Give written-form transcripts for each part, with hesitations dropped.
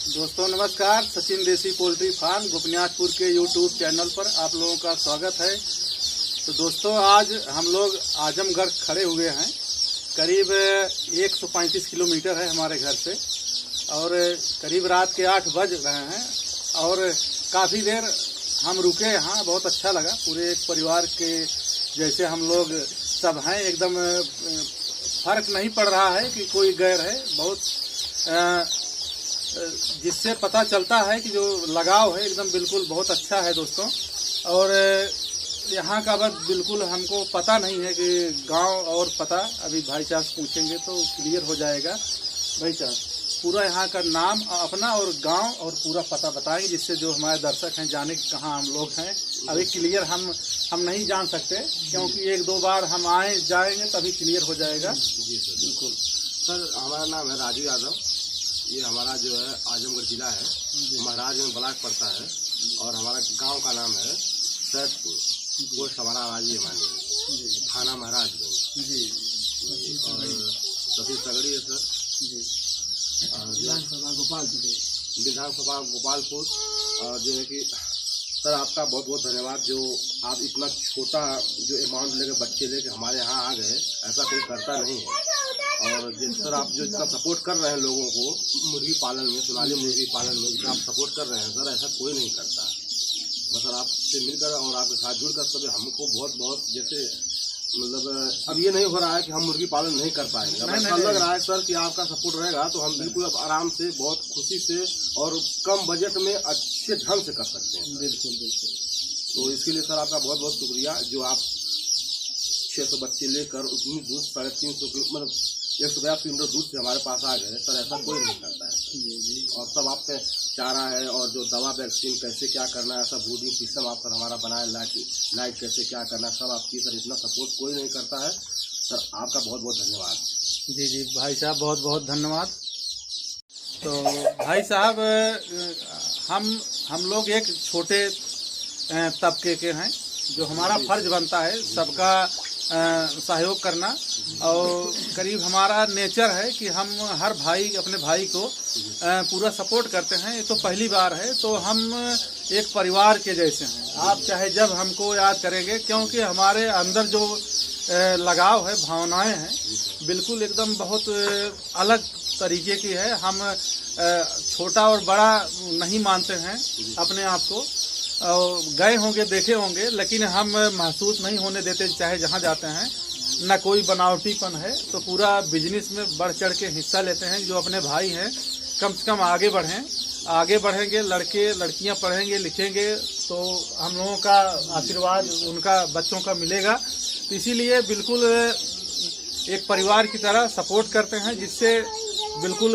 दोस्तों नमस्कार, सचिन देसी पोल्ट्री फार्म गोपनियातपुर के यूट्यूब चैनल पर आप लोगों का स्वागत है। तो दोस्तों आज हम लोग आजमगढ़ खड़े हुए हैं। करीब 135 किलोमीटर है हमारे घर से और करीब रात के 8 बज रहे हैं और काफ़ी देर हम रुके यहाँ। बहुत अच्छा लगा, पूरे एक परिवार के जैसे हम लोग सब हैं। एकदम फर्क नहीं पड़ रहा है कि कोई गैर है। बहुत जिससे पता चलता है कि जो लगाव है एकदम बिल्कुल बहुत अच्छा है दोस्तों। और यहाँ का बस बिल्कुल हमको पता नहीं है कि गांव और पता अभी भाई साहब पूछेंगे तो क्लियर हो जाएगा। भाई साहब पूरा यहाँ का नाम अपना और गांव और पूरा पता बताएंगे, जिससे जो हमारे दर्शक हैं जाने कि कहाँ हम लोग हैं। अभी क्लियर हम नहीं जान सकते क्योंकि 1-2 बार हम आए जाएंगे तभी क्लियर हो जाएगा। बिल्कुल सर, हमारा नाम है राजू यादव। ये हमारा जो है आजमगढ़ जिला है, महाराज में ब्लॉक पड़ता है और हमारा गांव का नाम है सैदपुर। पोस्ट हमारा राजी मानी, थाना महाराजगंज जी। और सभी सगड़ी है सर जी। विधानसभा गोपालपुर। और जो है कि सर आपका बहुत बहुत धन्यवाद, जो आप इतना छोटा जो अमाउंट लेके बच्चे लेके हमारे यहाँ आ गए। ऐसा कोई करता नहीं है। और जिस सर आप जो इतना सपोर्ट कर रहे हैं लोगों को मुर्गी पालन में, सोनाली मुर्गी पालन में जितना आप सपोर्ट कर रहे हैं सर, ऐसा कोई नहीं करता। बस सर आपसे मिलकर और आपके साथ जुड़कर सब हमको बहुत बहुत जैसे मतलब अब ये नहीं हो रहा है कि हम मुर्गी पालन नहीं कर पाएंगे। अब ऐसा लग रहा है सर कि आपका सपोर्ट रहेगा तो हम बिल्कुल अब आराम से, बहुत खुशी से और कम बजट में अच्छे ढंग से कर सकते हैं। बिल्कुल बिल्कुल। तो इसके लिए सर आपका बहुत बहुत शुक्रिया, जो आप 600 बच्चे लेकर उतनी दूर 350 मतलब 150 किलोमीटर दूर से हमारे पास आ गए सर। ऐसा कोई नहीं करता है जी। और सब आपके चारा है और जो दवा वैक्सीन कैसे क्या करना है, सब ब्रूडिंग सिस्टम आप सर हमारा बनाए, लाइट कैसे क्या करना है सब आपकी सर। इतना सपोर्ट कोई नहीं करता है सर। आपका बहुत बहुत धन्यवाद। जी जी भाई साहब, बहुत बहुत धन्यवाद। तो भाई साहब हम लोग एक छोटे तबके के हैं, जो हमारा फर्ज बनता है सबका सहयोग करना। और करीब हमारा नेचर है कि हम हर भाई अपने भाई को पूरा सपोर्ट करते हैं। ये तो पहली बार है, तो हम एक परिवार के जैसे हैं। आप चाहे जब हमको याद करेंगे, क्योंकि हमारे अंदर जो लगाव है, भावनाएं हैं, बिल्कुल एकदम बहुत अलग तरीके की है। हम छोटा और बड़ा नहीं मानते हैं अपने आप को। गए होंगे, देखे होंगे, लेकिन हम महसूस नहीं होने देते चाहे जहाँ जाते हैं। न कोई बनावटीपन है, तो पूरा बिजनेस में बढ़ चढ़ के हिस्सा लेते हैं। जो अपने भाई हैं कम से कम आगे बढ़ेंगे। लड़के लड़कियां पढ़ेंगे लिखेंगे तो हम लोगों का आशीर्वाद उनका बच्चों का मिलेगा। तो इसीलिए बिल्कुल एक परिवार की तरह सपोर्ट करते हैं, जिससे बिल्कुल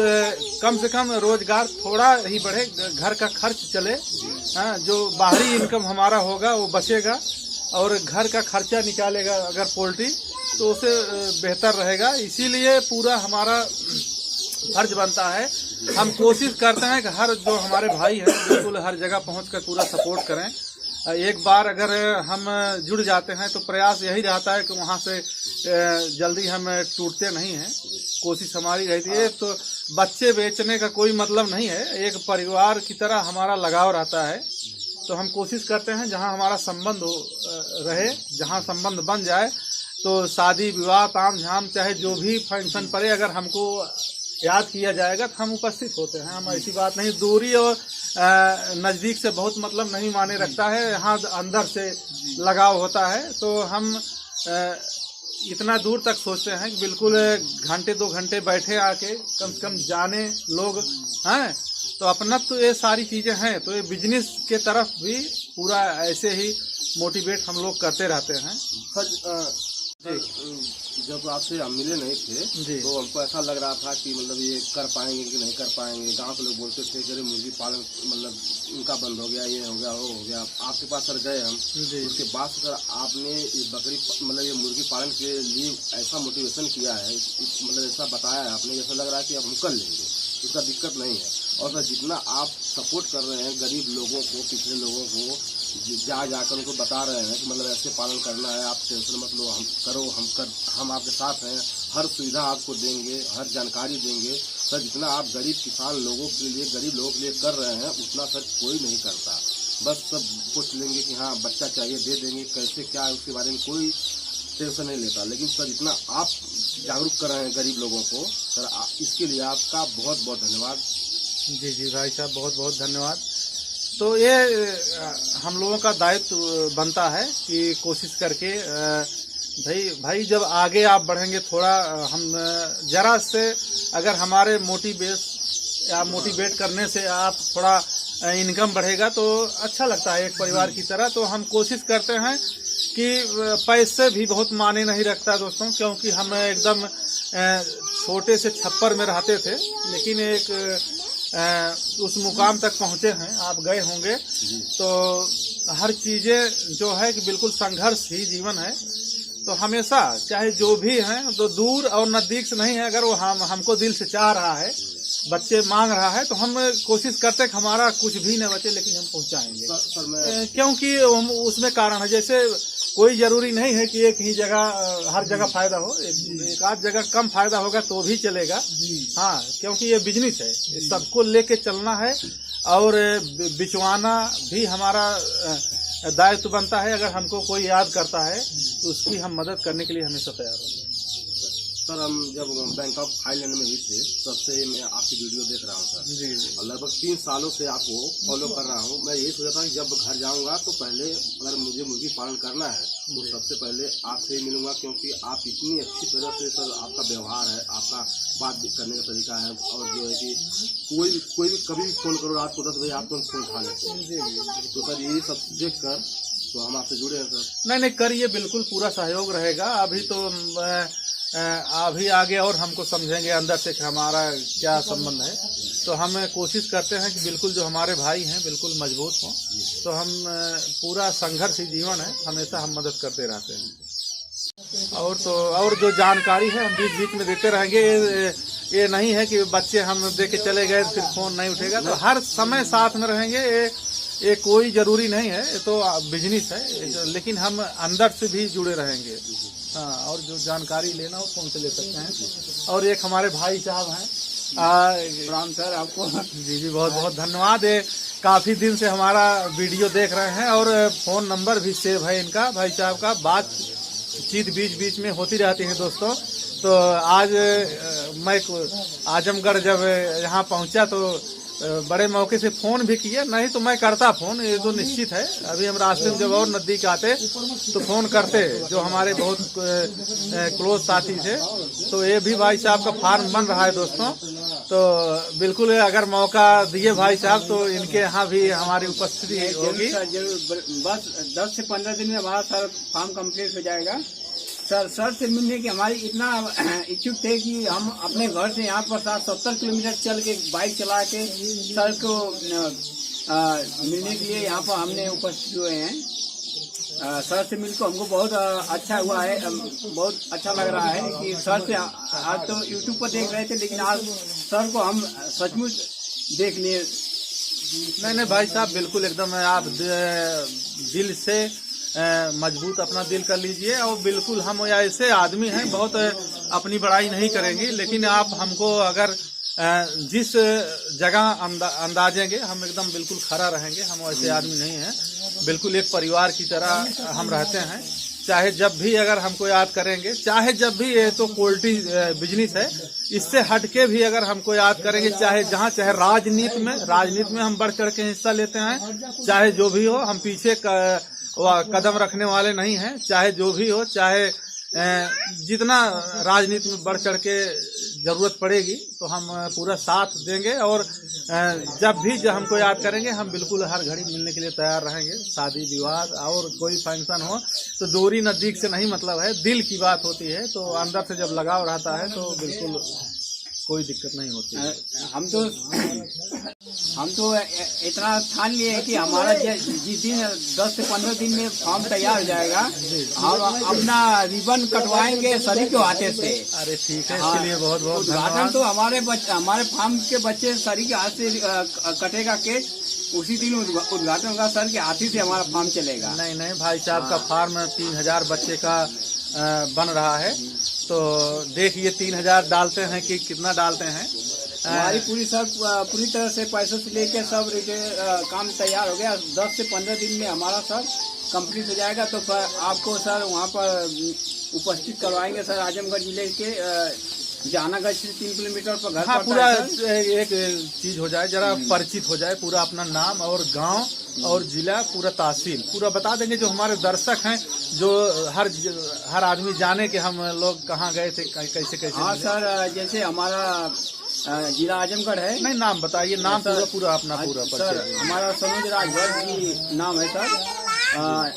कम से कम रोजगार थोड़ा ही बढ़े, घर का खर्च चले। जो बाहरी इनकम हमारा होगा वो बचेगा और घर का खर्चा निकालेगा अगर पोल्ट्री, तो उसे बेहतर रहेगा। इसीलिए पूरा हमारा फर्ज बनता है। हम कोशिश करते हैं कि हर जो हमारे भाई हैं बिल्कुल हर जगह पहुंचकर पूरा सपोर्ट करें। एक बार अगर हम जुड़ जाते हैं तो प्रयास यही रहता है कि वहाँ से जल्दी हम टूटते नहीं हैं। कोशिश हमारी रहती है। तो बच्चे बेचने का कोई मतलब नहीं है, एक परिवार की तरह हमारा लगाव रहता है। तो हम कोशिश करते हैं जहाँ हमारा संबंध रहे, जहाँ संबंध बन जाए, तो शादी विवाह ताम झाम चाहे जो भी फंक्शन पड़े, अगर हमको याद किया जाएगा तो हम उपस्थित होते हैं। हम ऐसी बात नहीं, दूरी और नज़दीक से बहुत मतलब नहीं माने रखता है। यहाँ अंदर से लगाव होता है। तो हम इतना दूर तक सोचते हैं कि बिल्कुल घंटे 2 घंटे बैठे आके कम से कम जाने लोग हैं। तो अपना तो ये सारी चीज़ें हैं। तो ये बिजनेस के तरफ भी पूरा ऐसे ही मोटिवेट हम लोग करते रहते हैं। जब आपसे हम मिले नहीं थे तो हमको ऐसा लग रहा था कि मतलब ये कर पाएंगे कि नहीं कर पाएंगे। गांव के लोग बोलते थे कि मुर्गी पालन मतलब उनका बंद हो गया, ये हो गया, वो हो गया। आपके पास सर गए हम, उसके बाद सर आपने इस बकरी मतलब ये मुर्गी पालन के लिए ऐसा मोटिवेशन किया है, मतलब ऐसा बताया है आपने, जैसा लग रहा है कि अब हम कर लेंगे, उसका दिक्कत नहीं है। और सर जितना आप सपोर्ट कर रहे हैं गरीब लोगों को, पिछड़े लोगों को, जाकर उनको बता रहे हैं कि मतलब ऐसे पालन करना है, आप टेंशन मत लो, हम करो, हम आपके साथ हैं, हर सुविधा आपको देंगे, हर जानकारी देंगे। सर जितना आप गरीब किसान लोगों के लिए, गरीब लोगों के लिए कर रहे हैं उतना सर कोई नहीं करता। बस सब पूछ लेंगे कि हाँ बच्चा चाहिए दे देंगे, कैसे क्या है उसके बारे में कोई टेंशन नहीं लेता। लेकिन सर जितना आप जागरूक कर रहे हैं गरीब लोगों को सर, इसके लिए आपका बहुत बहुत धन्यवाद। जी जी भाई साहब, बहुत बहुत धन्यवाद। तो ये हम लोगों का दायित्व बनता है कि कोशिश करके भाई जब आगे आप बढ़ेंगे थोड़ा, हम जरा से अगर हमारे मोटिवेट करने से आप थोड़ा इनकम बढ़ेगा तो अच्छा लगता है एक परिवार की तरह। तो हम कोशिश करते हैं कि पैसे भी बहुत मायने नहीं रखता दोस्तों, क्योंकि हम एकदम छोटे से छप्पर में रहते थे, लेकिन एक उस मुकाम तक पहुंचे हैं। आप गए होंगे तो हर चीजें जो है कि बिल्कुल संघर्ष ही जीवन है। तो हमेशा चाहे जो भी हैं तो दूर और नजदीक से नहीं है, अगर वो हमको दिल से चाह रहा है, बच्चे मांग रहा है, तो हम कोशिश करते हैं कि हमारा कुछ भी न बचे लेकिन हम पहुंचाएंगे। क्योंकि उसमें कारण है, जैसे कोई जरूरी नहीं है कि एक ही जगह हर जगह फायदा हो, एक आध जगह कम फायदा होगा तो भी चलेगा। हाँ, क्योंकि ये बिजनेस है, सबको लेके चलना है और बिचवाना भी हमारा दायित्व बनता है। अगर हमको कोई याद करता है तो उसकी हम मदद करने के लिए हमेशा तैयार होंगे। सर हम जब बैंकॉक थाईलैंड में ही थे तब से मैं आपकी वीडियो देख रहा हूँ सर जी जी। और लगभग 3 सालों से आपको फॉलो कर रहा हूँ। मैं यही सोचा था कि जब घर जाऊँगा तो पहले अगर मुझे मुर्गी पालन करना है तो सबसे पहले आपसे ही मिलूंगा, क्योंकि आप इतनी अच्छी तरह से सर आपका व्यवहार है, आपका बात करने का तरीका है, और जो है कि कोई भी कभी भी फोन करो रात को 10 बजे आप फोन उठा लेते हैं। तो सर यही सब देख कर तो हम आपसे जुड़े हैं सर। नहीं करिए, बिल्कुल पूरा सहयोग रहेगा। अभी तो अभी आगे और हमको समझेंगे अंदर से कि हमारा क्या संबंध है। तो हम कोशिश करते हैं कि बिल्कुल जो हमारे भाई हैं बिल्कुल मजबूत हों। तो हम पूरा संघर्ष ही जीवन है, हमेशा हम मदद करते रहते हैं। और जो जानकारी है हम बीच बीच में देते रहेंगे। ये नहीं है कि बच्चे हम दे के चले गए फिर फोन नहीं उठेगा, तो हर समय साथ में रहेंगे। ये कोई जरूरी नहीं है, ये तो बिजनेस है, लेकिन हम अंदर से भी जुड़े रहेंगे। हाँ, और जो जानकारी लेना हो फोन से ले सकते हैं। और एक हमारे भाई साहब हैं, राम सर, आपको जी जी बहुत बहुत धन्यवाद। काफी दिन से हमारा वीडियो देख रहे हैं और फोन नंबर भी सेव है इनका, भाई साहब का। बातचीत बीच बीच में होती रहती है दोस्तों। तो आज मैं आजमगढ़ जब यहाँ पहुँचा तो बड़े मौके से फोन भी किया, नहीं तो मैं करता फोन, ये तो निश्चित है। अभी हम रास्ते में जब और नजदीक आते तो फोन करते, जो हमारे बहुत क्लोज साथी थे। तो ये भी भाई साहब का फार्म बन रहा है दोस्तों। तो बिल्कुल अगर मौका दिए भाई साहब तो इनके यहाँ भी हमारी उपस्थिति होगी। बस 10 से 15 दिन में हमारा सर फार्म कंप्लीट हो जाएगा। सर से मिलने की हमारी इतना इच्छुक थे कि हम अपने घर से यहाँ पर 70 किलोमीटर चल के बाइक चला के सर को मिलने के लिए यहाँ पर हमने उपस्थित हुए हैं। सर से मिलकर हमको बहुत अच्छा हुआ है, बहुत अच्छा लग रहा है कि सर से आज तो यूट्यूब पर देख रहे थे, लेकिन आज सर को हम सचमुच देख लिए। नहीं भाई साहब, बिल्कुल एकदम आप दिल से मजबूत अपना दिल कर लीजिए। और बिल्कुल हम ऐसे आदमी हैं, बहुत अपनी बड़ाई नहीं करेंगे, लेकिन आप हमको अगर जिस जगह अंदाजेंगे हम एकदम बिल्कुल खरा रहेंगे। हम ऐसे आदमी नहीं हैं, बिल्कुल एक परिवार की तरह हम रहते हैं। चाहे जब भी अगर हमको याद करेंगे, चाहे जब भी, ये तो पोल्ट्री बिजनेस है, इससे हटके भी अगर हमको याद करेंगे, चाहे जहाँ, चाहे राजनीति में हम बढ़ चढ़ के हिस्सा लेते हैं। चाहे जो भी हो, हम पीछे कदम रखने वाले नहीं हैं। चाहे जो भी हो, चाहे जितना राजनीति में बढ़ चढ़ के जरूरत पड़ेगी तो हम पूरा साथ देंगे। और जब हमको याद करेंगे हम बिल्कुल हर घड़ी मिलने के लिए तैयार रहेंगे। शादी विवाह और कोई फंक्शन हो तो दूरी नजदीक से नहीं मतलब है, दिल की बात होती है। तो अंदर से जब लगाव रहता है तो बिल्कुल कोई दिक्कत नहीं होती है। हम तो इतना ठान लिए हैं कि हमारा जिस दिन 10 से 15 दिन में फॉर्म तैयार हो जाएगा, हम अपना रिबन कटवाएंगे सभी के हाथे से। अरे ठीक है, इसके लिए बहुत बहुत उद्घाटन तो हमारे फार्म के बच्चे सभी के हाथ से कटेगा केक, उसी दिन उद्घाटन होगा, सर के हाथी से हमारा फार्म चलेगा। नहीं भाई साहब का फार्म 3000 बच्चे का बन रहा है। तो देखिए 3000 डालते हैं कि कितना डालते हैं, हमारी पूरी तरह से पैसों से लेके सब काम तैयार हो गया। 10 से 15 दिन में हमारा सब कंप्लीट हो जाएगा। तो आपको सर वहाँ पर उपस्थित करवाएंगे सर। आजमगढ़ जिले के जहानागढ़ से 3 किलोमीटर पर घर हाँ, पड़ता पूरा है सर। एक चीज हो जाए, जरा परिचित हो जाए, पूरा अपना नाम और गांव और जिला, पूरा तहसील पूरा बता देंगे, जो हमारे दर्शक हैं, जो हर आदमी जाने कि हम लोग कहाँ गए थे, कैसे कैसे। हाँ सर, जैसे हमारा जिला आजमगढ़ है। नहीं, नाम बताइए, नाम पूरा अपना पूरा सर। हमारा सनोज राजभर जी नाम है सर।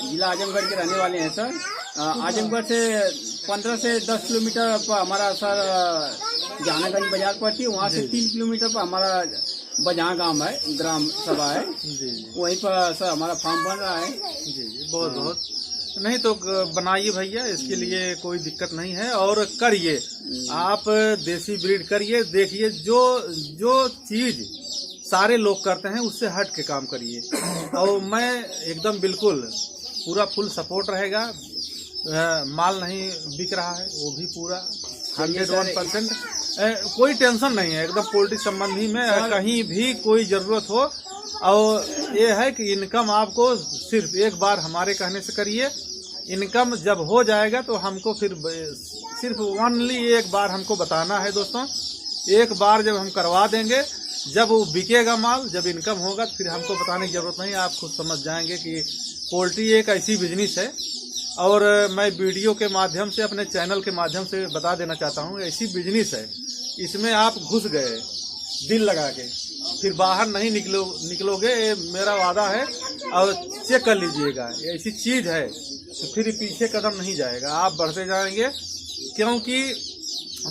जिला आजमगढ़ के रहने वाले हैं सर। आजमगढ़ से 15 से 10 किलोमीटर पर हमारा सर जहानागंज बाजार पड़ती है। वहाँ से 3 किलोमीटर पर हमारा बजहाँ गांव है, ग्राम सभा है। जी, वहीं पर सर हमारा फार्म बन रहा है। जी, बहुत बहुत नहीं तो बनाइए भैया, इसके लिए कोई दिक्कत नहीं है। और करिए, आप देसी ब्रीड करिए, देखिए जो चीज सारे लोग करते हैं उससे हट के काम करिए। और मैं एकदम बिल्कुल पूरा फुल सपोर्ट रहेगा। माल नहीं बिक रहा है वो भी पूरा 101%, कोई टेंशन नहीं है एकदम। पोल्ट्री संबंधी में कहीं भी कोई जरूरत हो, और ये है कि इनकम आपको सिर्फ एक बार हमारे कहने से करिए। इनकम जब हो जाएगा तो हमको फिर सिर्फ ओनली एक बार हमको बताना है दोस्तों। एक बार जब हम करवा देंगे, जब वो बिकेगा माल, जब इनकम होगा, तो फिर हमको बताने की जरूरत नहीं। आप खुद समझ जाएंगे कि पोल्ट्री एक ऐसी बिजनेस है। और मैं वीडियो के माध्यम से, अपने चैनल के माध्यम से बता देना चाहता हूँ, ऐसी बिजनेस है, इसमें आप घुस गए दिल लगा के, फिर बाहर नहीं निकलोगे, ये मेरा वादा है। और चेक कर लीजिएगा, ऐसी चीज है तो फिर पीछे कदम नहीं जाएगा, आप बढ़ते जाएंगे। क्योंकि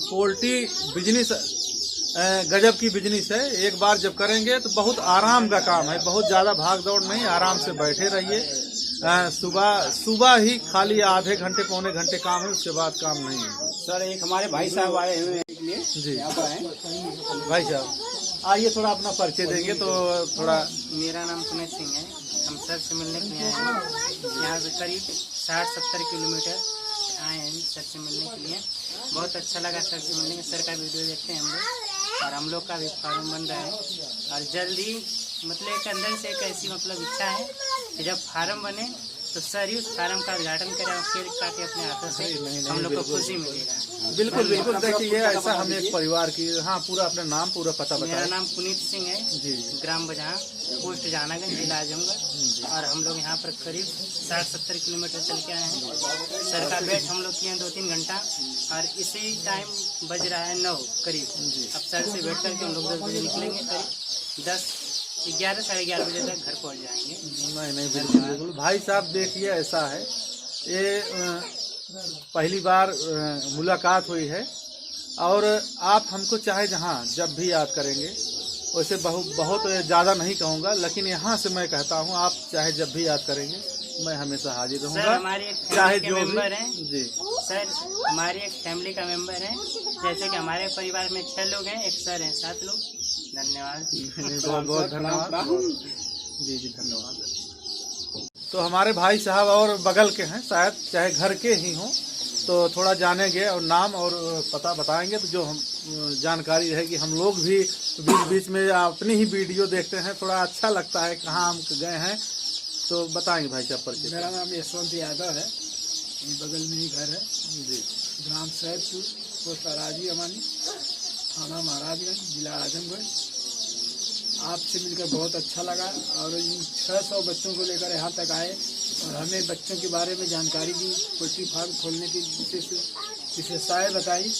पोल्ट्री बिजनेस गजब की बिजनेस है। एक बार जब करेंगे तो बहुत आराम का काम है, बहुत ज्यादा भाग दौड़ नहीं, आराम से बैठे रहिए। सुबह ही खाली आधे घंटे पौने घंटे काम है, उसके बाद काम नहीं है। सर एक हमारे भाई साहब आए हुए हैं के लिए जी, यहाँ पर हैं। भाई साहब आइए, थोड़ा अपना परिचय देंगे तो थोड़ा। मेरा नाम सुमित सिंह है। हम सर से मिलने के लिए आए हैं। यहाँ से करीब 60-70 किलोमीटर आए हैं सर से मिलने के लिए। बहुत अच्छा लगा सर से मिलने के। सर का वीडियो देखते हैं हम लोग, और हम लोग का भी फार्म बन रहा है। और जल्दी मतलब एक अंदर से एक ऐसी मतलब इच्छा है कि जब फार्म बने तो सर ही उस फार्म का उद्घाटन करें और केक काटे अपने हाथों से, हम लोग को खुशी मिलेगा। बिल्कुल बिल्कुल, देखिए ऐसा हम एक परिवार की। हाँ, पूरा अपना नाम पूरा पता बताइए। मेरा नाम पुनीत सिंह है जी, ग्राम बजहाँ, पोस्ट जहानागंज, जिला आजमगढ़। और हम लोग यहाँ पर करीब 60-70 किलोमीटर चल के आए हैं। सर का वेट हम लोग किए हैं 2-3 घंटा, और इसी टाइम बज रहा है 9 करीब। अब सर से वेट करके हम लोग 10 बजे निकलेंगे, करीब 10-11 साढ़े 11 बजे तक घर पहुँच जाएंगे। नहीं बिल्कुल बिल्कुल भाई साहब, देखिए ऐसा है, ये पहली बार मुलाकात हुई है। और आप हमको चाहे जहाँ जब भी याद करेंगे, वैसे बहुत ज़्यादा नहीं कहूँगा, लेकिन यहाँ से मैं कहता हूँ, आप चाहे जब भी याद करेंगे, मैं हमेशा हाजिर रहूँगा। सर हमारे एक चाहे फैमिली के जो मेंबर हैं। जी, सर हमारे एक फैमिली का मेंबर है। जैसे कि हमारे परिवार में 6 लोग हैं, एक सर हैं 7 लोग। धन्यवाद। बहुत बहुत धन्यवाद। जी जी, धन्यवाद। तो हमारे भाई साहब और बगल के हैं, शायद चाहे घर के ही हों, तो थोड़ा जानेंगे और नाम और पता बताएंगे। तो जो हम जानकारी रहेगी, हम लोग भी बीच बीच में अपनी ही वीडियो देखते हैं, थोड़ा अच्छा लगता है कहाँ हम गए हैं, तो बताएंगे भाई साहब परिचय। मेरा नाम यशवंत यादव है, बगल में ही घर है जी, ग्राम सैदपुर, पोस्ट अराजी अमानी, थाना महाराजगंज, जिला आजमगढ़। आपसे मिलकर बहुत अच्छा लगा। और इन 600 बच्चों को लेकर यहाँ तक आए और हमें बच्चों के बारे में जानकारी दी, पोल्ट्री फार्म खोलने की विशेषताएँ बताई।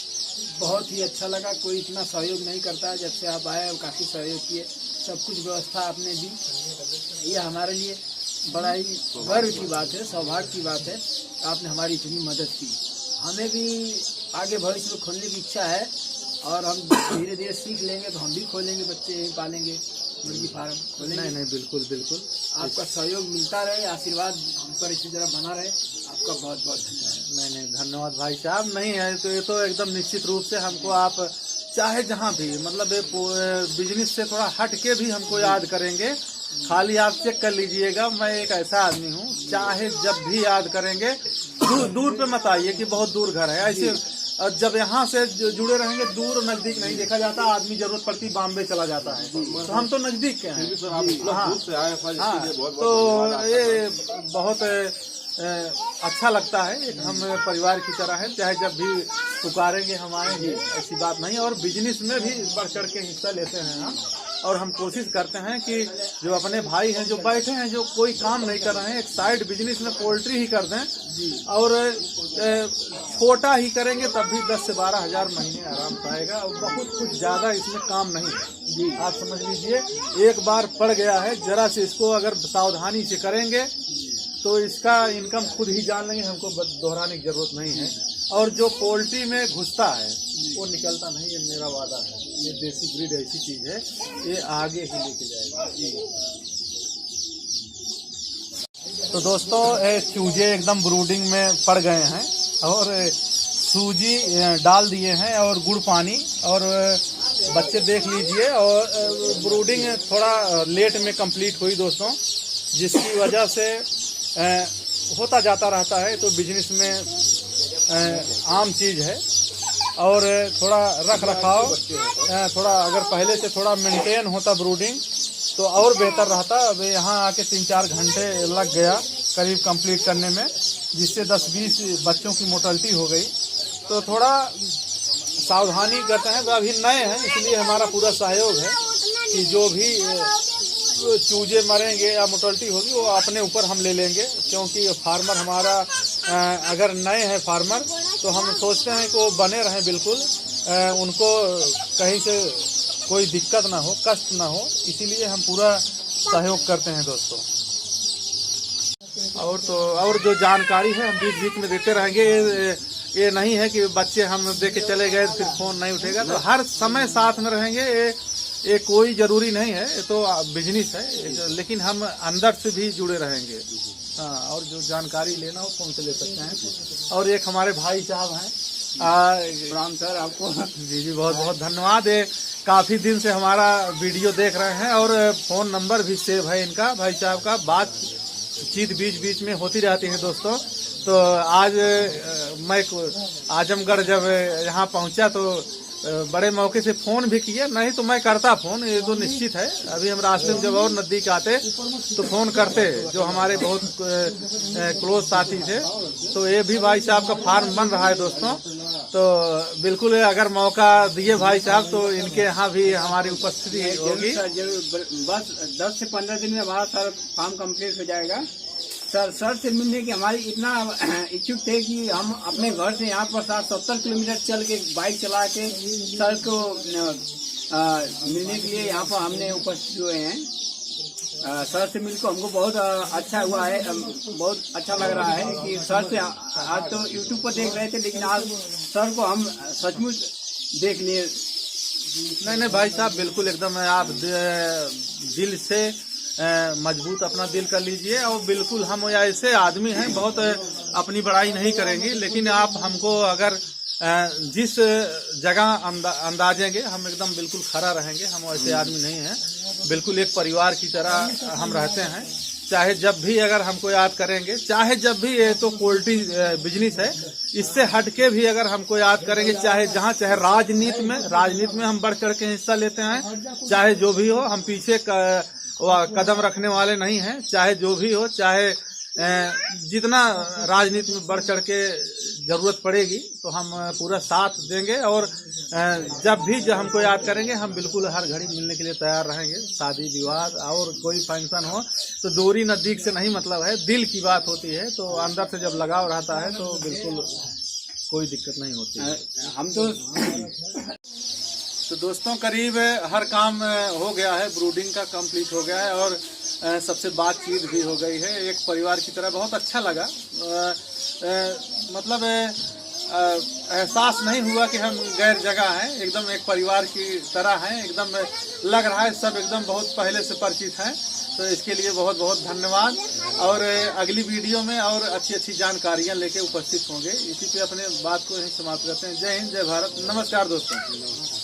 बहुत ही अच्छा लगा। कोई इतना सहयोग नहीं करता है, जब से आप आए और काफ़ी सहयोग किए, सब कुछ व्यवस्था आपने दी। ये हमारे लिए बड़ा ही गर्व की बात है, सौभाग्य की बात है, आपने हमारी इतनी मदद की। हमें भी आगे भविष्य में खोलने की इच्छा है, और हम धीरे धीरे सीख लेंगे तो हम भी खोलेंगे, बच्चे यहीं पालेंगे, मुर्गी फार्म खोलेंगे। नहीं बिल्कुल बिल्कुल, आपका सहयोग मिलता रहे, आशीर्वाद हम पर इसी तरह बना रहे। आपका बहुत बहुत धन्यवाद। नहीं धन्यवाद भाई साहब। नहीं है तो ये तो एकदम निश्चित रूप से हमको आप चाहे जहाँ भी, मतलब बिजनेस से थोड़ा हट के भी हमको याद करेंगे। खाली आप चेक कर लीजिएगा, मैं एक ऐसा आदमी हूँ, चाहे जब भी याद करेंगे, दूर पे मत आइए कि बहुत दूर घर है, ऐसे और जब यहाँ से जुड़े रहेंगे, दूर नजदीक नहीं देखा जाता, आदमी जरूरत पड़ती बॉम्बे चला जाता है, तो हम तो नजदीक के हैं। तो ये बहुत अच्छा लगता है, एक हम परिवार की तरह है, चाहे जब भी पुकारेंगे हम आएंगे, ऐसी बात नहीं। और बिजनेस में भी बढ़ चढ़ के हिस्सा लेते हैं हम, और हम कोशिश करते हैं कि जो अपने भाई हैं जो बैठे हैं, जो कोई काम नहीं कर रहे हैं, एक साइड बिजनेस में पोल्ट्री ही कर दें, और छोटा ही करेंगे तब भी 10 से 12 हजार महीने आराम पाएगा, और बहुत कुछ ज्यादा इसमें काम नहीं है जी। आप समझ लीजिए, एक बार पड़ गया है, जरा से इसको अगर सावधानी से करेंगे तो इसका इनकम खुद ही जान लेंगे, हमको दोहराने की जरूरत नहीं है। और जो पोल्ट्री में घुसता है वो निकलता नहीं, ये मेरा वादा है। ये देसी ब्रीड ऐसी चीज है, ये आगे ही लेके जाएगा। तो दोस्तों, चूजे एकदम ब्रूडिंग में पड़ गए हैं, और सूजी डाल दिए हैं और गुड़ पानी, और बच्चे देख लीजिए। और ब्रूडिंग थोड़ा लेट में कंप्लीट हुई दोस्तों, जिसकी वजह से होता जाता रहता है, तो बिजनेस में आम चीज है। और थोड़ा रख रखाव, थोड़ा अगर पहले से थोड़ा मेंटेन होता ब्रूडिंग तो और बेहतर रहता। अब यहाँ आके 3-4 घंटे लग गया करीब कंप्लीट करने में, जिससे 10-20 बच्चों की मोर्टेलिटी हो गई। तो थोड़ा सावधानी करते हैं, तो अभी नए हैं इसलिए हमारा पूरा सहयोग है कि जो भी चूजे मरेंगे या मोर्टेलिटी होगी वो अपने ऊपर हम ले लेंगे, क्योंकि फार्मर हमारा अगर नए हैं फार्मर, तो हम सोचते हैं कि वो बने रहें बिल्कुल, उनको कहीं से कोई दिक्कत ना हो, कष्ट ना हो, इसीलिए हम पूरा सहयोग करते हैं दोस्तों। और जो जानकारी है हम बीच बीच में देते रहेंगे। ये नहीं है कि बच्चे हम दे के चले गए फिर फोन नहीं उठेगा, तो हर समय साथ में रहेंगे। ये कोई जरूरी नहीं है, ये तो बिजनेस है, लेकिन हम अंदर से भी जुड़े रहेंगे। हाँ, और जो जानकारी लेना हो फोन से ले सकते हैं। और एक हमारे भाई साहब हैं, राम सर आपको जी जी बहुत बहुत धन्यवाद। काफी दिन से हमारा वीडियो देख रहे हैं, और फोन नंबर भी सेव है इनका, भाई साहब का। बातचीत बीच बीच में होती रहती है दोस्तों। तो आज मैं आजमगढ़ जब यहाँ पहुँचा तो बड़े मौके से फोन भी किया, नहीं तो मैं करता फोन, ये तो निश्चित है। अभी हम रास्ते में जब और नजदीक आते तो फोन करते, जो हमारे बहुत क्लोज साथी थे। तो ये भी भाई साहब का फार्म बन रहा है दोस्तों, तो बिल्कुल अगर मौका दिए भाई साहब तो इनके यहाँ भी हमारी उपस्थिति होगी। बस 10 से 15 दिन में हमारा सर फार्म कंप्लीट हो जाएगा। सर से मिलने की हमारी इतना इच्छुक थे कि हम अपने घर से यहाँ पर 70 किलोमीटर चल के बाइक चला के सर को मिलने के लिए यहाँ पर हमने उपस्थित हुए हैं। सर से मिलकर हमको बहुत अच्छा हुआ है, बहुत अच्छा लग रहा है कि सर से आज तो यूट्यूब पर देख रहे थे, लेकिन आज सर को हम सचमुच देख लिए। नहीं भाई साहब, बिल्कुल एकदम आप दिल से मजबूत अपना दिल कर लीजिए। और बिल्कुल हम ऐसे आदमी हैं, बहुत अपनी बड़ाई नहीं करेंगे, लेकिन आप हमको अगर जिस जगह अंदाजेंगे हम एकदम बिल्कुल खरा रहेंगे। हम ऐसे आदमी नहीं हैं, बिल्कुल एक परिवार की तरह हम रहते हैं। चाहे जब भी अगर हमको याद करेंगे, चाहे जब भी, ये तो पोल्ट्री बिजनेस है, इससे हटके भी अगर हमको याद करेंगे, चाहे जहाँ, चाहे राजनीति में हम बढ़ चढ़ के हिस्सा लेते हैं। चाहे जो भी हो, हम पीछे कदम रखने वाले नहीं हैं। चाहे जो भी हो, चाहे जितना राजनीति में बढ़ चढ़ के जरूरत पड़ेगी तो हम पूरा साथ देंगे। और जब हमको याद करेंगे, हम बिल्कुल हर घड़ी मिलने के लिए तैयार रहेंगे। शादी विवाह और कोई फंक्शन हो तो दूरी नजदीक से नहीं मतलब है, दिल की बात होती है। तो अंदर से जब लगाव रहता है तो बिल्कुल कोई दिक्कत नहीं होती है। हम तो दोस्तों, करीब हर काम हो गया है, ब्रूडिंग का कंप्लीट हो गया है, और सबसे बातचीत भी हो गई है। एक परिवार की तरह बहुत अच्छा लगा। मतलब एहसास नहीं हुआ कि हम गैर जगह हैं, एकदम एक परिवार की तरह हैं। एकदम लग रहा है सब एकदम बहुत पहले से परिचित हैं। तो इसके लिए बहुत बहुत धन्यवाद। और अगली वीडियो में और अच्छी अच्छी जानकारियां लेके उपस्थित होंगे। इसी पे अपने बात को यहीं समाप्त करते हैं। जय हिंद, जय भारत, नमस्कार दोस्तों।